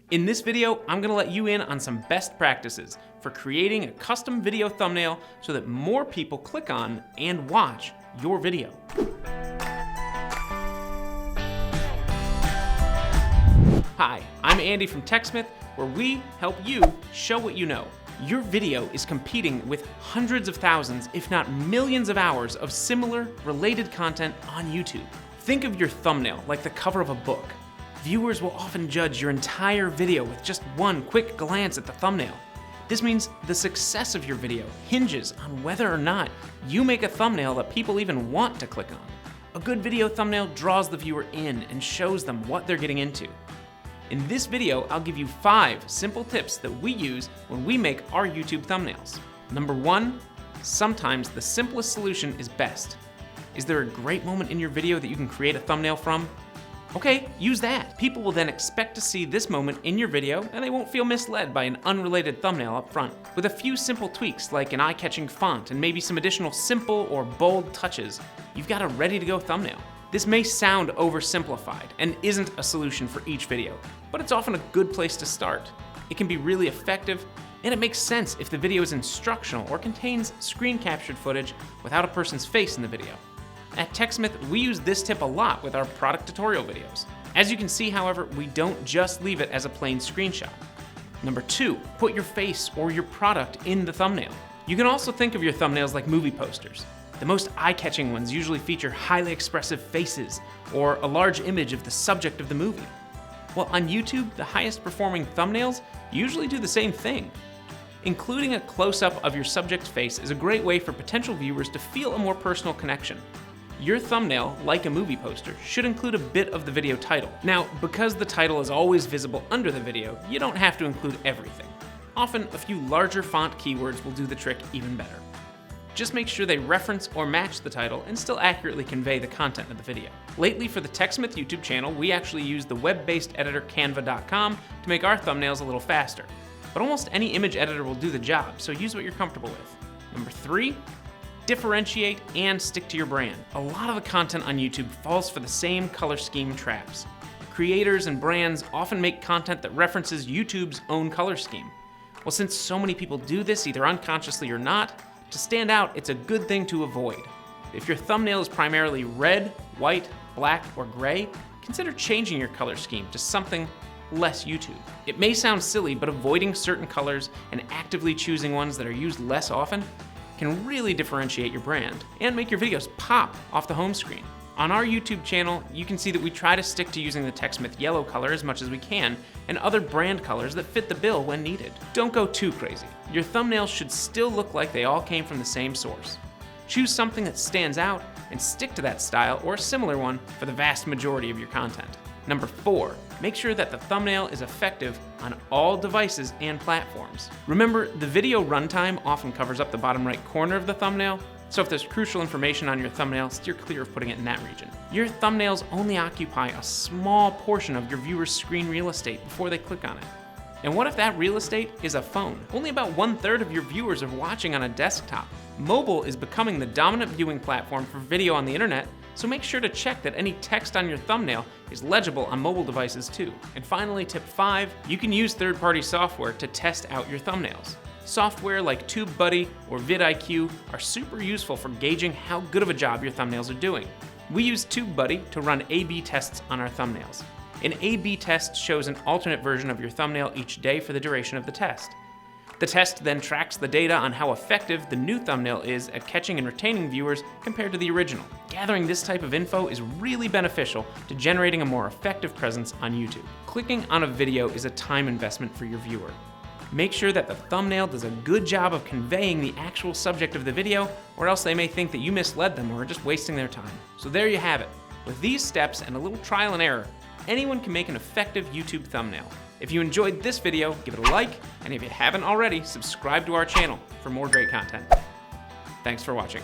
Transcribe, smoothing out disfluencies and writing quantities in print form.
In this video, I'm gonna let you in on some best practices for creating a custom video thumbnail so that more people click on and watch your video. Hi, I'm Andy from TechSmith, where we help you show what you know. Your video is competing with hundreds of thousands, if not millions of hours of similar, related content on YouTube. Think of your thumbnail like the cover of a book. Viewers will often judge your entire video with just one quick glance at the thumbnail. This means the success of your video hinges on whether or not you make a thumbnail that people even want to click on. A good video thumbnail draws the viewer in and shows them what they're getting into. In this video, I'll give you 5 simple tips that we use when we make our YouTube thumbnails. Number 1, sometimes the simplest solution is best. Is there a great moment in your video that you can create a thumbnail from? Okay, use that. People will then expect to see this moment in your video, and they won't feel misled by an unrelated thumbnail up front. With a few simple tweaks like an eye-catching font and maybe some additional simple or bold touches, you've got a ready-to-go thumbnail. This may sound oversimplified and isn't a solution for each video, but it's often a good place to start. It can be really effective, and it makes sense if the video is instructional or contains screen-captured footage without a person's face in the video. At TechSmith, we use this tip a lot with our product tutorial videos. As you can see, however, we don't just leave it as a plain screenshot. Number 2, put your face or your product in the thumbnail. You can also think of your thumbnails like movie posters. The most eye-catching ones usually feature highly expressive faces or a large image of the subject of the movie. Well, on YouTube, the highest performing thumbnails usually do the same thing. Including a close-up of your subject's face is a great way for potential viewers to feel a more personal connection. Your thumbnail, like a movie poster, should include a bit of the video title. Now, because the title is always visible under the video, you don't have to include everything. Often, a few larger font keywords will do the trick even better. Just make sure they reference or match the title and still accurately convey the content of the video. Lately, for the TechSmith YouTube channel, we actually use the web-based editor canva.com to make our thumbnails a little faster. But almost any image editor will do the job, so use what you're comfortable with. Number 3, differentiate and stick to your brand. A lot of the content on YouTube falls for the same color scheme traps. Creators and brands often make content that references YouTube's own color scheme. Well, since so many people do this, either unconsciously or not, to stand out, it's a good thing to avoid. If your thumbnail is primarily red, white, black, or gray, consider changing your color scheme to something less YouTube. It may sound silly, but avoiding certain colors and actively choosing ones that are used less often can really differentiate your brand and make your videos pop off the home screen. On our YouTube channel, you can see that we try to stick to using the TechSmith yellow color as much as we can and other brand colors that fit the bill when needed. Don't go too crazy. Your thumbnails should still look like they all came from the same source. Choose something that stands out and stick to that style or a similar one for the vast majority of your content. Number 4, make sure that the thumbnail is effective on all devices and platforms. Remember, the video runtime often covers up the bottom right corner of the thumbnail, so if there's crucial information on your thumbnail, steer clear of putting it in that region. Your thumbnails only occupy a small portion of your viewer's screen real estate before they click on it. And what if that real estate is a phone? Only about 1/3 of your viewers are watching on a desktop. Mobile is becoming the dominant viewing platform for video on the internet, so make sure to check that any text on your thumbnail is legible on mobile devices too. And finally, tip 5, you can use third-party software to test out your thumbnails. Software like TubeBuddy or VidIQ are super useful for gauging how good of a job your thumbnails are doing. We use TubeBuddy to run A/B tests on our thumbnails. An A/B test shows an alternate version of your thumbnail each day for the duration of the test. The test then tracks the data on how effective the new thumbnail is at catching and retaining viewers compared to the original. Gathering this type of info is really beneficial to generating a more effective presence on YouTube. Clicking on a video is a time investment for your viewer. Make sure that the thumbnail does a good job of conveying the actual subject of the video, or else they may think that you misled them or are just wasting their time. So there you have it. With these steps and a little trial and error, anyone can make an effective YouTube thumbnail. If you enjoyed this video, give it a like, and if you haven't already, subscribe to our channel for more great content. Thanks for watching.